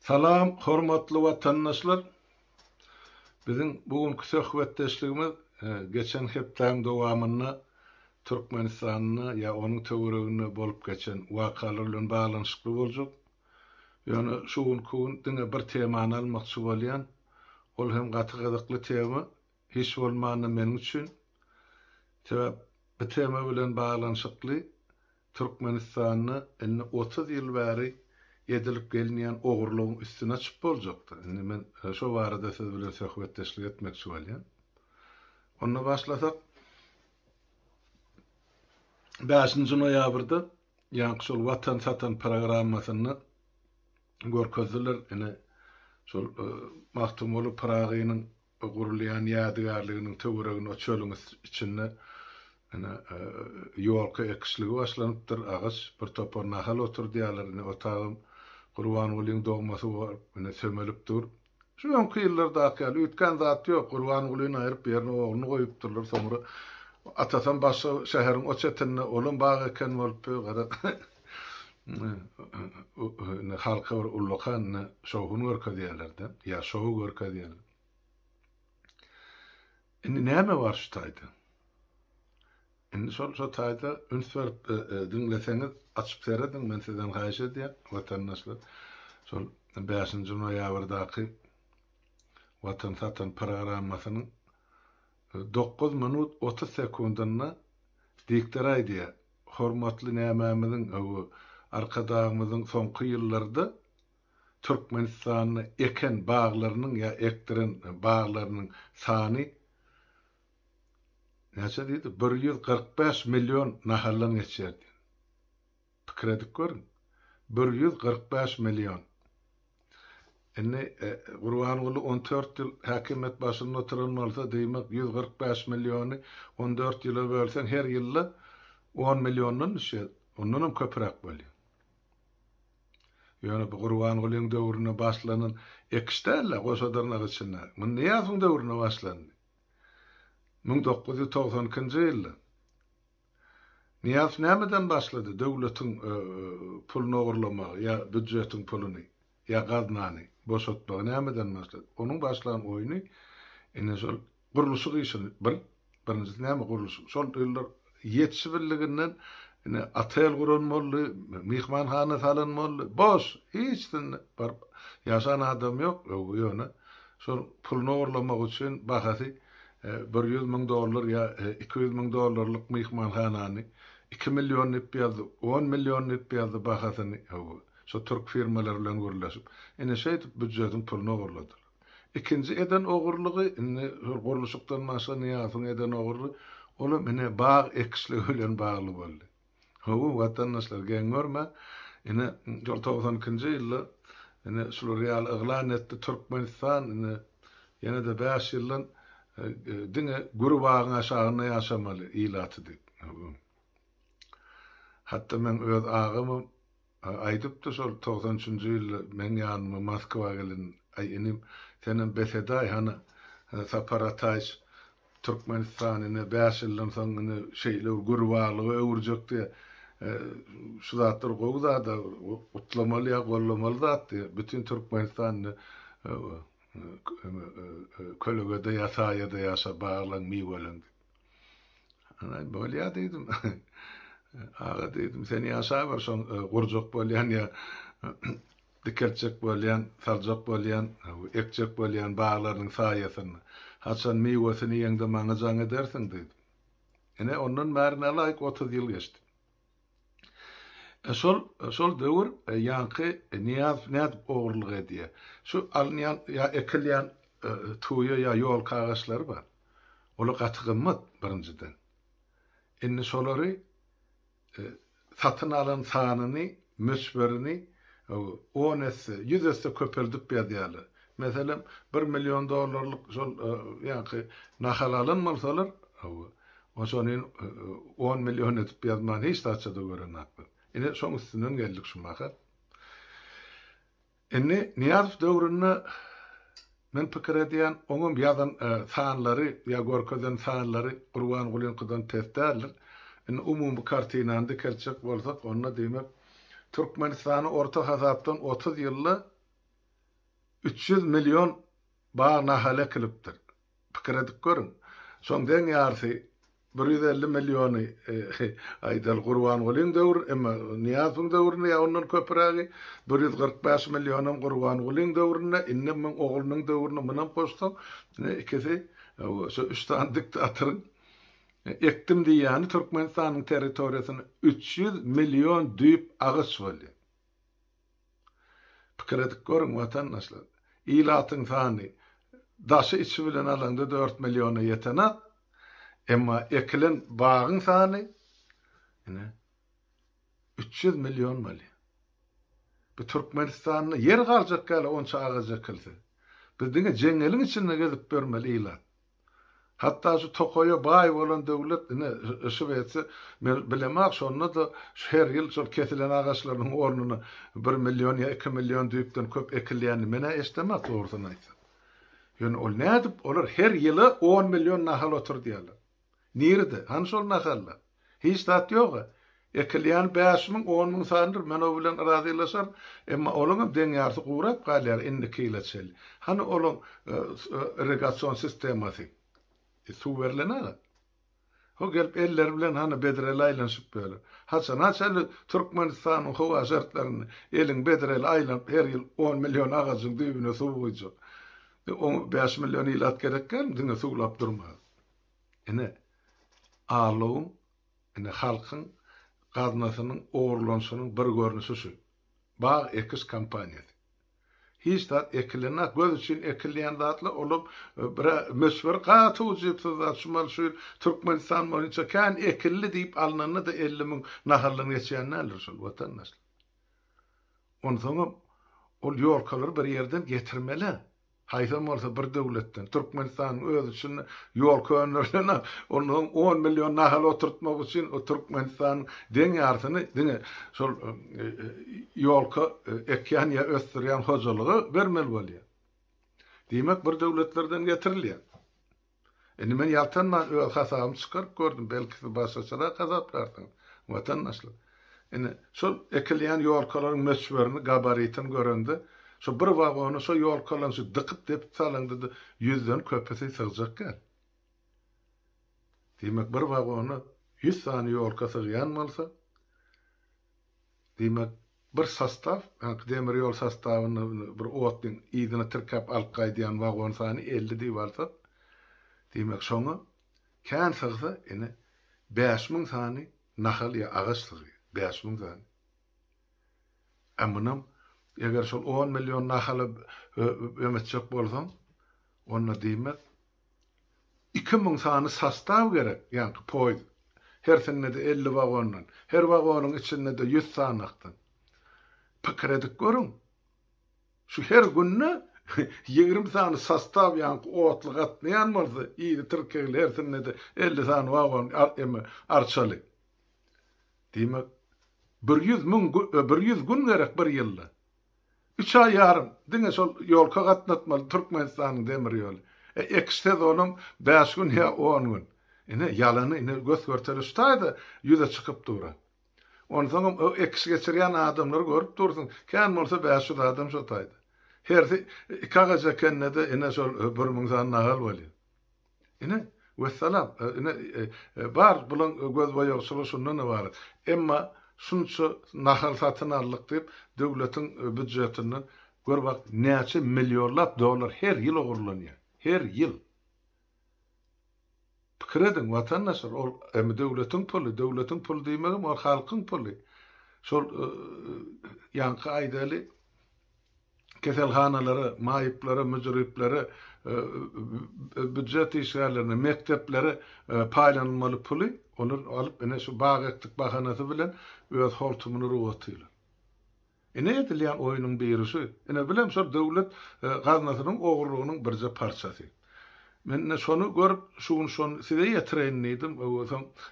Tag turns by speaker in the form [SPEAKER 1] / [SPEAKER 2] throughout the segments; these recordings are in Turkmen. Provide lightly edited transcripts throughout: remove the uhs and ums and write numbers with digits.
[SPEAKER 1] Salam, hormatly watandaşlar. Bizim bugünkü söhbetdeşligimiz geçen hepden dowamyny Türkmenistanyny ya onun töweregini bolup geçen wakalar bilen baglanyşykly boljak. Ýöne şu gün diňe bir temany almakçy bolýan. Ol hem gaty-gydykly tema, hiç bolmany meniň üçin. Sebäp bu tema bilen baglanyşykly Türkmenistanyny 30 ýyl bäri edilip gelmeyen ogurluğun üstüne çıp boljakdy. Indi men şo barada siz bilen söhbetdeşlik etmekçi bolýan. Onda başlasak 5-nji noýabrda ýa-ni şol Watan Satan programmasyny görkezdiler. Ine şol Mahtumoly Pragynyň gurulýan ýadygarlyginiň töweregini o çölüň içinde ýolka ekişligi başlanypdyr. Agyş bir topar nahal oturdyýarlar. Ine otagym Gurban Gulyň dogmasy bar, ine sömelip dur. Şu ýonky ýyllarda akyl ütken zat ýok. Gurban Gulyň aýryp ýerine ogluny goýupdyrlar. Soňra atasan başga şäheriň o çetine olum bag eken bolup gara halka bir ullukan şowuny görkezýärlerden, ýa şowu görkezýärler. Indi näme bar şu taýda? Indi şol taýda üns berip dinleseňiz açyp seredin, men sizden haýyş edýär watandaşlar. Şol 5-nji noýabrdaky Watan Satan programmasynyň 9 minut 30 sekundyna dikler aýdýar. Hormatly nämämiziň arkadagymyzyň soňky ýyllarda Türkmenistanyny eken baglarynyň ýa ekdiren baglarynyň sany näçe diýdi? 145 milyon nahallan geçerdi. Pikir edip görün. 145 milyon. Indi Gurban Guly 14 ýyl häkimet başynda oturan bolsa diýmek 145 milyony 14 ýyla bölsen her ýylda 10 milyondan düşer. Ondan hem köpürek bolýar. Ýöne bu Gurban Gulyň döwrüne başlanan ekişdärler goşadarna geçinler. Bu näçe döwrüne başlandy? 1992-nji ýylda. Niýas nämeden başlady? Döwletiň puluny ogurlamak, ýa büdjetiň puluny, ýa gaznany boşaltmak nämeden başlady? Onuň başlanan oýuny ene şol guruluşy işin birinji näme guruluşy? Şol ýyllar ýetişibiliginden ene atel guranmaly, mihmanhana salanmaly, boş, hiçden bar ýaşan adam ýok. Ýöne şol puluny ogurlamak üçin bahasy $100,000 ya $200,000 mihmanhanany 2 milyon ýa-da 10 milyon ýa-da bahasyny şu Türk firmalar bilen gürleşip ene şeýdip büdjetiň puluny ogurladyr. İkinji eden ogurlugy ene guruluşykdan maşa niýasyň eden ogurlugy ola mene bag ekişligi bilen bagly boldy. Watandaşlar geňörme ene 92-nji ýylda ene şol real eglan etdi Türkmenistan ene ýene-de 5 ýyldan diňe gurbagyň aşagyna ýaşamaly ilaty diýip. Hatda men öz agymy aýdypdy şol 93-nji ýylda men ýanyma Moskwa gelen enim senin beseday hana separataj Türkmenistanyny 5 ýyldan soň şeýle gurbalygy öwürjekdi. Şu zatlar gowda utlamaly ýa gollamaly zat. Bütün Türkmenistanyny kölgede ýaşaýda ýaşa baglan miwelen. Ana bolýa diýdim. Aga diýdim sen ýaşa bar şoň gurjak bolýan ýa dikerçek bolýan, saljak bolýan, ekçek bolýan baglarynyň saýasyny. Haçan miwesini ýeňde maňa jaň edersiň diýdim. Ene ondan bärine laýyk 30 ýyl geçdi. Şol döwür ýanky niýaz näde ogurlyk edýär. Şu alnýan ýa ekilýän tuýa ýa ýol kagaçlary bar. Ola gaty gymmat birinjiden. Indi şolary satyn alan sanyny, müsberini 10 100 köpeldip berýärler. Meselem $1 milyon şol ýanky nahal alynmasalar, oşonyň 10 milyon etip berýän hiç taçda görenakdy. Ine şoň üstünden geldik şu maha. Enne niýaz döwründe men pikir edýän oňum ýazan sanlary ýa görkezen sanlary Gurban Gulyňkydan tesdärler. Enne umumy kartinandy kerçek bolsak onda diýmek Türkmenistany orta hasapdan 30 ýylda 300 milyon bağ nahale kilipdir. Pikir edip görün. Son den yarsı 150 milyonu aydal Qurban Gulyň döwür, emma Niýazyň döwrüne ya ondan köpürägi 145 milyonum Qurban Gulyň döwrüne, innem men oglunyň döwrüne menem koşdum. Ikisi şu üstan diktatörün ektim diýäni Türkmenistanyň territoriýasyny 300 milyon düýüp agyş boldy. Pikir edip görün watandaşlar. İlatyň sany daşy içi bilen alanda 4 milyona ýetene. Emma ekilen bağın sany 300 milyon mali. Bu Türkmenistan'da yer galjak gala onça ağaç ekildi. Bizdiňe jeňelin içinde gezip bermeli ilat. Hatta şu Tokoya bay bolan döwlet şu etse bilemek şonda da her ýyl şol kesilen ağaçlaryň ornuny 1 milyon ya 2 milyon düýükden köp ekilýän mene esdemek dogrusyny aýtsam. Ýöne ol nädip olar her ýyly 10 milyon nahal oturdylar. Nirde? Hansı ol nahallar? Hiç tat yok. Ekilyan 5.000, 10.000 sandır. Men o bilen razilaşar. Emma olun den yarsı kuğrap galyar inni kilaçel. Hani olun irrigasyon sistemasi. Su verilene. O gelip eller bilen hani bedrel aylanşıp böyle. Haçan Türkmenistan'ın hova şartlarını elin bedrel aylan her yıl 10 milyon ağacın düğüne su koyacak. 5 milyon ilat gerekken dine suğlap durmaz. Ağlığın, halkın, kadınasının, oğurlanışının bir görünüşü şu. Bağ ekiz kampanyası. Hiç da ekilene, göz için ekilyen datlı olup, bir mesver katı ucipsiz atşımal şu Türkmenistan boyunca kan ekilli deyip alınanı da 50.000 nahallını geçeyenini alırsın vatandaşlar. Ondan sonra o yolkaları bir yerden getirmeli. Haysam olsa bir döwletden Türkmenistan'ın öz için yol köýnürlerine onun 10 milyon nahal oturtmak için o Türkmenistan'ın den ýarsyny diňe şol yolka ekýän ýa ösdürýän hojalygy bermeli bolýar. Diýmek bir döwletlerden getirilýär. Men ýaltanman öz hasabym çykaryp gördüm, belki başgaçalar gazaplardyň watandaşlar. Şol ekilýän yolkalaryň meşwerini, gabaritini görende so bir wagonu so yol kalançy dıkyp dep salandy 100den köpesi sığjak gel. Demek bir wagonu 100 sany yol kasygyan bolsa, demek bir sastav, demir yol sastawyny bir otdyň ýygyny tirkap alyp gaýdýan wagon sany 50 diýip alsa, demek şoňa kän sığsa 5000 sany nahal ýa agaç sygy, 5000 sany. Ammanam eger şol 10 milyon nahaly ömetjek bolsam, onda diýmek 2000 sany sastaw gerek, ýani poýd. Her senede 50 wagondan, her wagonyň içinde de 100 sanakdan. Pikir edip görün. Şu her günne 20 sany sastaw ýani otly gatnaýan bolsa, ýygy Türkiýe her senede 50 sany wagon arçaly. Diýmek 100 gün gerek bir ýylda. 3 ay yarım. Diňe şol ýolka gatnatmaly Türkmenistanyň demir ýoly. Ekste onuň 5 gün ýa 10 gün. Ýalany göz görteli ştaýda ýüze çykyp durar. Ondan soň o eks geçirýän adamlar görüp dursun. Kän bolsa 5 adam şotaýdy. Herdi kagaja kennede şol 1000 sany nahal bolýar. Vesselam. Bar bulan göz boýagyşyly şundan bar. Emma şunça nahal satyn aldyk diýip döwletiň büdjetinden görbak näçe milyonlap dollar her ýyl ogurlanýar. Her ýyl. Pikir edin watandaşlar, ol döwletiň puly diýmegim ol halkyň puly. Şol ýanky aýdaly keselhanalary, maýyplary, müjriplere, büdjet işgärlerini, mektepleri paýlanmaly puly olur alıp şu bağektik bahanasy bilen öz holtumuny ruwatylar. Ne edilýän oýunyň berişi? Bilem şol döwlet gaznasynyň ogurlygynyň birje parçasy. Men şonu görüp şunu size ýetirendim, o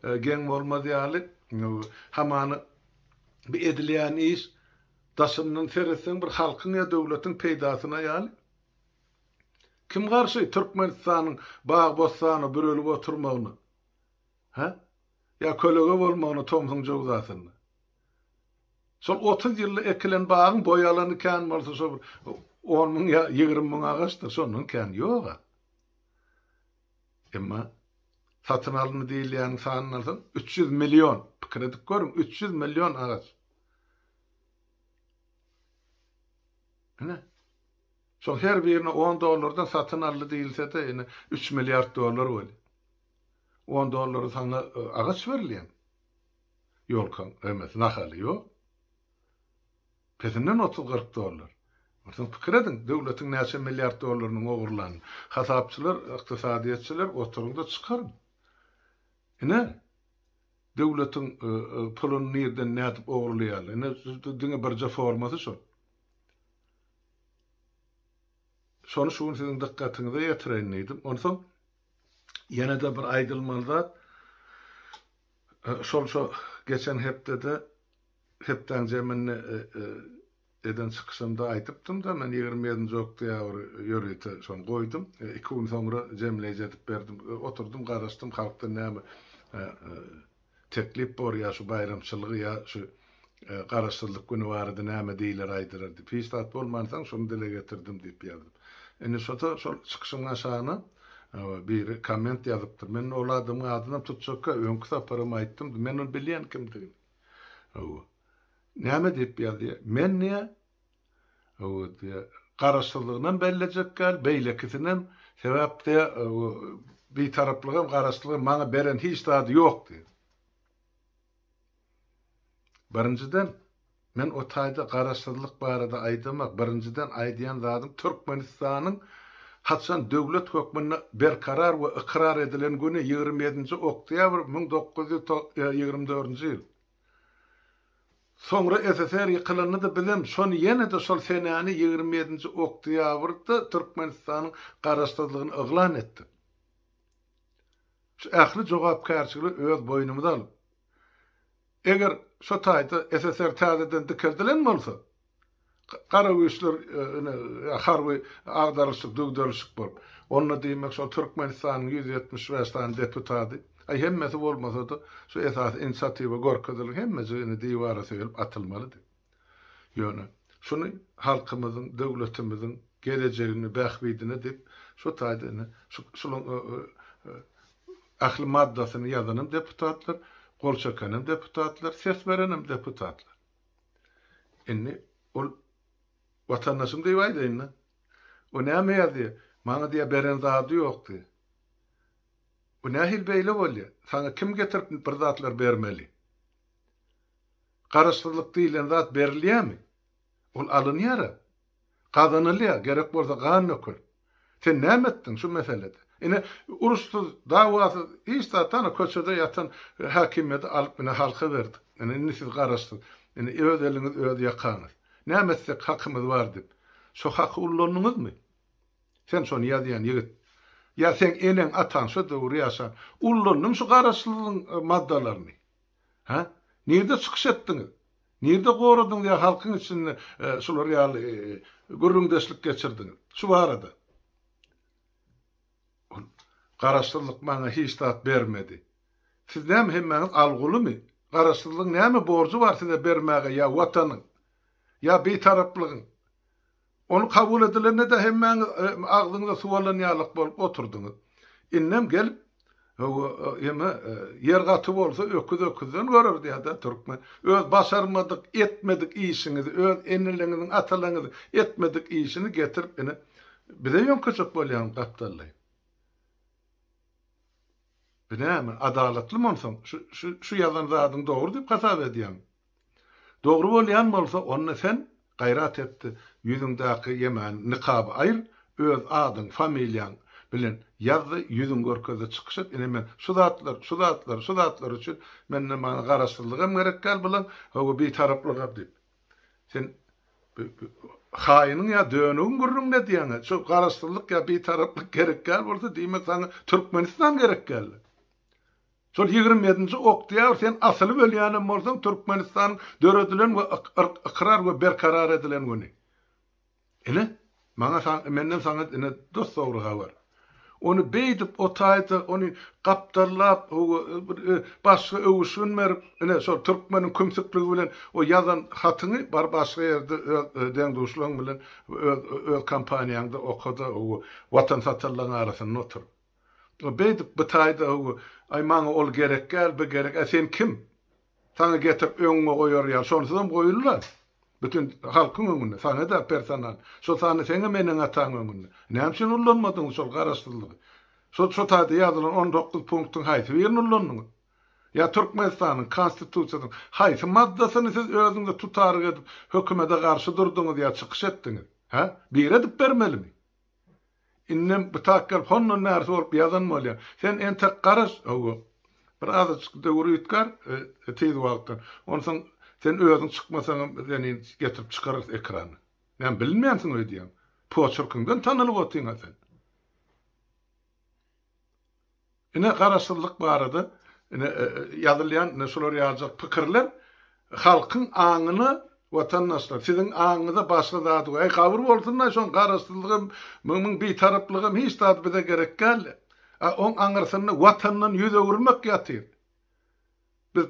[SPEAKER 1] geň bolmady ýaly hamany bir edilýän iş daşymyň serisiň bir halkyň ýa döwletiň peýdasyna ýaly. Kim garşy Türkmenistanyň bağ bostany bürelip oturmagyny? Ya kölege bolmagyny tomsyň jogdasyny. Şol 30 ýylly ekilen bağın boýalany kän bolsa şol 10 min ya 20 min ağaçtır, sonun kän ýok. Emma satın alını değil yani sanın alsan 300 milyon. Kredi görün 300 milyon ağaç. Ne? Son her birine $10 satın alını değilse de yine 3 milyar dolar var. $10 sana ağaç verilyen. Yolkan emes nahali yok. Peşinden $30-40. Sen pikir edin, devletin näçe milyar dolarının oğurlanı. Hasapçılar, iktisadiyetçiler oturunda çıkarın. Ne? Devletin pulunu nereden nädip oğurlayalı? Ne düňe birje formasy şu. Şonu şuň siziň dikkatiňize ýetireýin edim. Onsoň ýene-de bir aýdylmaly şol geçen hepden jeminni eden çıkışımda aýtypdym da men 27-nji oktýabr ýörüýte şonu goýdum. 2 gün soňra jemleýe edip berdim. Oturdum, garaşdym halkdan näme teklip bor ya şu bayramçılığı ya şu garaşdyrlyk güni barada näme diýler aýdyrar diýip. Pistat bolmansaň şonu dile getirdim diýip ýazdım. Eni şol çıkışyň aşagyna bir komment ýazypdyr. Men ol adamyň adyny tutjaka öňkü saparym aýtdym. Men onu bilýän kimdigini. Näme diýip ýazdy? Men näme? Garaşdyrlygyndan belläjek gal, beýlekisinden sebäpde bir taraplygym garaşdyrlygy maňa beren hiç taýdy ýok diýdi. Birinciden men o taýda garaşdyrlyk barada aýdymak, birinciden aýdýan zadym Türkmenistanyň haçan döwlet hökmüne berkarar we ikrar edilen güni 27-nji oktýabr 1924-nji ýyl. Sonra SSR ýykylanyny da bilen, şonu ýene-de şol senäni 27-nji oktýabrda Türkmenistanyň garaşdyrlygyny yglan etdi. Şu ähli jogapkärçiligi öz boýnumyza alyp. Eger şo taýda SSR täzeden dikildilen bolsa, qara güýçler harby agdaryşyk, dögdürüşyk bolup, onu diýmek şol Türkmenistanyň 175 tane deputaty, hemmesi bolmasa da şu esas inisiatiwa gorkadylyk hemmesi diýwara söýülip atylmalydy. Ýöne şunu halkymyzyň, döwletimiziň gelejegini bähbidine diýip şu taýda şu ahli maddasyny ýazanam deputatlar, gol çakanym deputatlar, ses berenim deputatlar. Inni ol vatandaşym diýip aýdyn. O näme ýazdy? Maňa diýe beren zady ýokdy. Bu nähil beýle bolýar? Sana kim getirip bir zatlar bermeli? Garaşdyrlyk diýilen zat berilýärmi? Ol alynýar. Gazanylýar, gerek bolsa ganyny okul. Sen näme etdiň şu meselede? Ine urusuz, dawasy hiç zatana köçede ýatan hakimiýet alyp mene halka berdi. Ine siz garaşdyr. Ine öz eliniz öz ýakanyz. Näme etsek hakymyz bar diýip. Şu haky ullanyňyzmy? Sen şonu ýazýan ýigit. Ya sen enen atan şu döwür ýaşan, ullanyň şu garaşlygyň maddalaryny. Ha? Nerede çykyş etdiňiz? Nerede goradyň diýe halkyň içinde şular ýaly gürrüňdeşlik geçirdiňiz. Şu barada. Garaşdyrlyk maňa hiç tat bermedi. Siz näme hemmäňiz algylymy? Garaşdyrlygyň näme borjy bar size bermäge ýa watanyň? Ya bir taraplygyň? Onu kabul edilende de hemmäňiz agzyňyza suwalan ýalyk bolup oturdyňyz. Innem gelip yer gaty bolsa öküzden görer diýdi türkmen. Öz başarmadyk, etmedik işinizi, öz eneleňiziň, atalaňyzyň etmedik işini getirip ene bize ýonkaçak bolýan gapdaly. Näme adalatly bolsaň şu ýazan zadyň dogry diýip hasap edýän. Dogry bolýan bolsa onu sen gayrat etdi. Yüzündäki ýemen niqaby aýr, öz adyň, familiýaň bilen ýazdy, yüzüň görkezde çykyşyp, ine men şu zatlar üçin menne maňa garaşdyrlygym gerek gal bilen, o bir taraplyga diýip. Sen haýynyň ýa döňüň gurrun ne diýäň? Şu garaşdyrlyk ýa bir taraplyk gerek gal bolsa diýmek sana Türkmenistan gerek gal. Şol 27-nji oktýabr sen asyly bölýänem bolsaň Türkmenistan döredilen we ikrar we berkarar edilen güni. Ine, menden sana dost sowruga bar. Onu beydip otaydı, onu kaptarlap, başka övüşün merip, so Türkmenin kümsüklüğü bilen o yazan hatını bar başka yerde dengduşluğun bilen öz kampanyanda okudu, o vatan satarlığın arasında otur. O beydip bitaydı, ay mana ol gerek gel, be gerek, sen kim? Sana getirip önüne koyuyor ya, sonradan koyurlar. Bütün halkın önünde, sana da personel. Sana sene menin atan önünde. Ne hemşin ullanmadın sol karastırlığı. Tadı yazılan 19 punktun haytı verin ullanın. Ya Türkmenistan'ın konstitüsyonun haytı maddasını siz özünde tutarı edip hükümete karşı durdunuz diye çıkış ettiniz. Bir edip vermeli mi? İnnem bıtakkar honun neresi olup yazanmalı. Sen en tek karış, bir azıcık doğru yutkar, teyze vaktan. Ondan sen özün çıkmasan yani getirip çıkarır ekranı. Yani bilmeyensin öyle diyeyim. Poçurkundan tanılıp otuyun sen. Yine karasızlık barıdı. Yine yazılayan, nesular yazacak fikirler, halkın ağını vatandaşlar, sizin ağınıza başka dadı. Ey kavur olsunlar, son karasızlığım, bir taraflığım hiç dadı bize gerek geldi. On anırsını vatanının yüze vurmak yatıyor.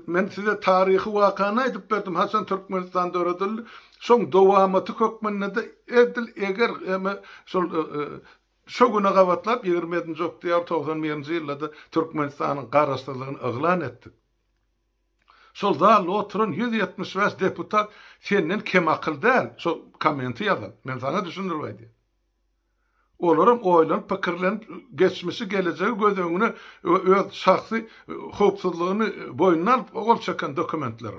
[SPEAKER 1] Men size tarihi vakana edip verdim. Hasan Türkmenistan'da öğretildi. Son dovamatı kökmenine de edil eğer şu güne kavatlap 27. oktyabr 91. yılda Türkmenistan'ın karastırlığını ıglan etti. Sol zallı oturun 175 deputat senin kim akıl der. So komenti yazın. Men sana düşündürmeydi. Olaram oylanıp pikirlenip geçmişi geleceği göz önüne öz şahsi hukukçuluğunu boynuna alıp ol çeken dokumentler.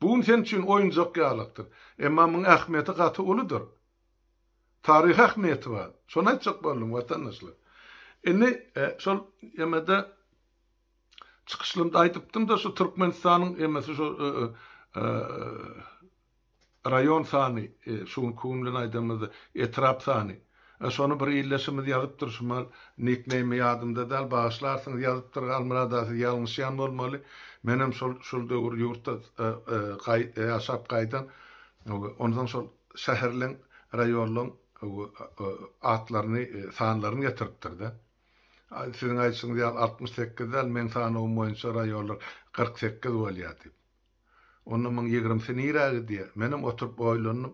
[SPEAKER 1] Bugün sen için oyuncak yağlıktır. Emma bunun ahmiyeti katı oludur. Tarih ahmiyeti var. Sonra çok bollum vatandaşlar. Sol yemede çıkışlımda aytıptım da şu Türkmenistan'ın emesi şu rayon sani, şu kumlun aydımızı etraf sani. Sonu bir illeşimiz yazıp duruşmal, nickname'i yadımda del, bağışlarsınız yazıp durgalmına da yanlış yan olmalı. Menem şulda yurtta yaşap kaydan, ondan sonra şehirlen, rayonlan atlarını, sanlarını getiriptirdi. Sizin ayçınız 68 del, men sana olmayınca rayonlar 48 oliyatı. Onun men 20 sene irağı diye, menem oturup oylanım.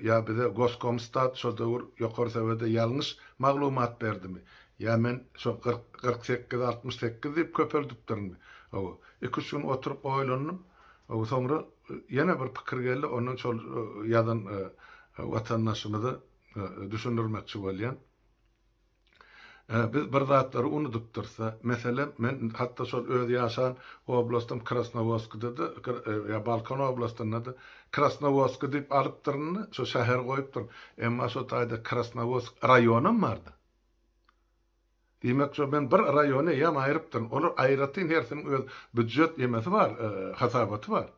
[SPEAKER 1] Ya bize Goskomstat şu doğur yukarı seviyede yanlış maglumat verdi mi? Ya men şu 48-68 deyip köpürdüp durun. 2 gün oturup oylanım. Sonra yine bir fikir geldi. Onun yadan vatandaşımızı düşündürmekçi bolyan. Biz bir zatları unutup dursa, mesela men hatta şol öz yaşan oblastım Krasnovodsk'da ya Balkan oblastında da Krasnovodsk deyip alıp durun, şu şehir koyup durun. Emma şu tayda Krasnovodsk rayonum vardı. Demek ki ben bir rayonu yam ayırıp durun. Olur ayratın hersinin öz büdjet yemesi var, hasabatı var.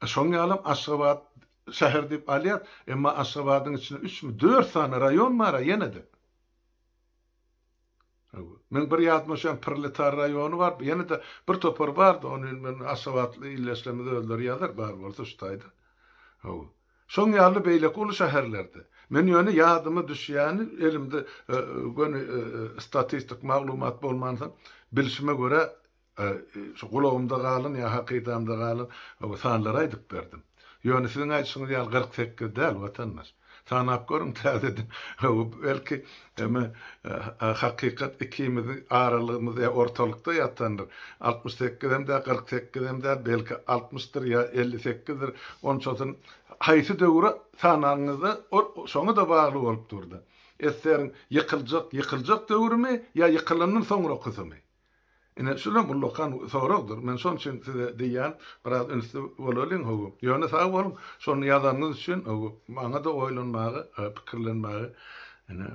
[SPEAKER 1] Şoň ýalym Aşgabat şäher diýip alýar, emma Aşgabatyň içinde 3-4 tane rayon var ýene-de. Men bir ýatmaşan Proletar rayonu var, ýene-de bir topar bardy, onu men Aşgabatly illeşlemede öldür ýazar bar bolsa şuýda. Şoň ýaly beýlek ulu şäherlerde. Men ýöne ýadyma düşýäni elimde statistik maglumat bolmansa bilişime göre şu gulagymda galan ya hakykatamda galan o sanlara aýdyp berdim. Ýöne siziň aýdyşyňyz ýaly 48 däl watandaş. Sanap görüň täzedim. Belki hakykat ikimiziň aralygymyz ýa ortalykda ýatandyr. 68-dem de 48-dem de belki 60-dyr ýa 58-dir. Onun çoğun haýsy döwre sanaňyzda şoňa da bagly bolup durdy. Eseriň ýykyljak döwrümi ýa ýykylandan soňra kysymy? Ine şulam ullokan soragydyr. Men şoň üçin size diýän biraz ünsü bolalım hogu. Ýöne sag bolun. Şonu ýazanyňyz üçin hogu maňa da oýlanmagy, pikirlenmägi. Ine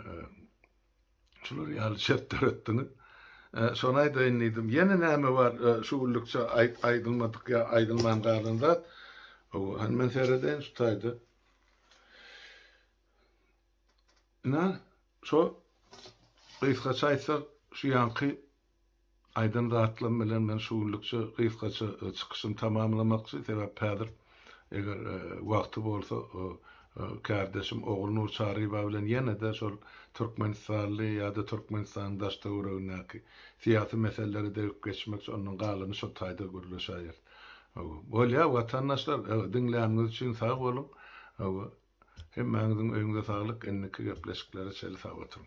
[SPEAKER 1] şular ýaly şertler etdiňiz. Şonu aýdaýyn diýdim. Ýene näme bar şu ullukça aýdylmadyk ýa aýdylman galynda. Hogu han men sereden şutaýdy. Ine şo gysga çaýsa şu ýanky aydın rahatlığım bilen men şuurlukça gysgaça çıkışym tamamlamakçy sebäp pädir eger wagty bolsa kardeşim oğlunu çağırıp bilen yine de şol Türkmenistanlı ya da Türkmenistan daştagurunaki siyasi meseleleri de geçmek onun galyny şo taýda görülýär. Bolýa watandaşlar dinleýäniniz üçin sag bolun. Hemmäňiziň öýüňize saglyk, enniki gepleşikleri çeli sag oturun.